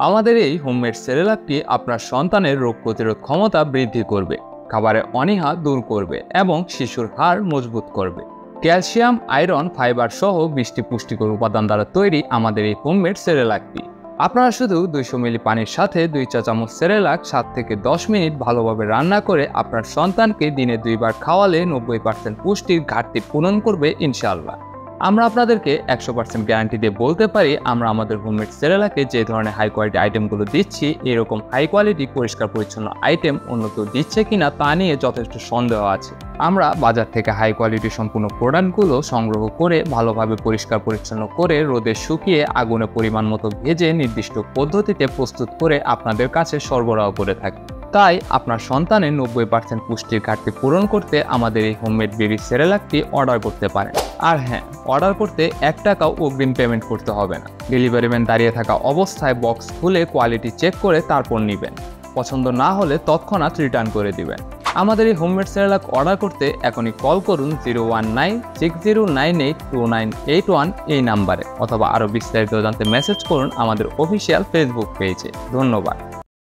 আমাদের এই হোমমেড সেরেলাকটি আপনার সন্তানের রোগ প্রতিরোধ ক্ষমতা বৃদ্ধি করবে, খাবারে অনীহা দূর করবে এবং শিশুর হাড় মজবুত করবে। ক্যালসিয়াম, আয়রন, ফাইবার সহ 20টি পুষ্টিকর উপাদান দ্বারা তৈরি আমাদের এই হোমমেড সেরেলাকটি। আপনারা শুধু 200 মিলি পানির সাথে 2 চা চামচ সেরেলাক 7 থেকে 10 মিনিট ভালোভাবে রান্না করে আপনার সন্তানকে দিনে 2 বার খাওয়ালে 90% পুষ্টির ঘাটতি পূরণ করবে ইনশাআল্লাহ। আমরা আপনাদেরকে 100% গ্যারান্টি দিয়ে বলতে পারি, আমরা আমাদের হোমমেড সেরেলাকে যে ধরনের হাই কোয়ালিটি আইটেমগুলো দিচ্ছি, এরকম হাই কোয়ালিটি পরিষ্কার পরিচ্ছন্ন আইটেম অন্য কেউ দিচ্ছে কিনা তা নিয়ে যথেষ্ট সন্দেহ আছে। আমরা বাজার থেকে হাই কোয়ালিটি সম্পূর্ণ প্রোডাক্টগুলো সংগ্রহ করে ভালোভাবে পরিষ্কার পরিচ্ছন্ন করে রোদে শুকিয়ে আগুনে পরিমাণ মতো ভেজে নির্দিষ্ট পদ্ধতিতে প্রস্তুত করে আপনাদের কাছে সরবরাহ করে থাকি। তাই আপনার সন্তানের 90% পুষ্টির ঘাটতি পূরণ করতে আমাদের এই হোমমেড বেবি সেরেলাকটি অর্ডার করতে পারেন। আর হ্যাঁ, অর্ডার করতে 1 টাকাও অগ্রিম পেমেন্ট করতে হবে না। ডেলিভারি ম্যান দাঁড়িয়ে থাকা অবস্থায় বক্স খুলে কোয়ালিটি চেক করে তারপর নেবেন। পছন্দ না হলে তৎক্ষণাৎ রিটার্ন করে দিবেন। আমাদের এই হোমমেড সেরেলাক অর্ডার করতে এখনই কল করুন 01960982981 এই নাম্বারে, অথবা আরও বিস্তারিত জানতে মেসেজ করুন আমাদের অফিসিয়াল ফেসবুক পেজে। ধন্যবাদ।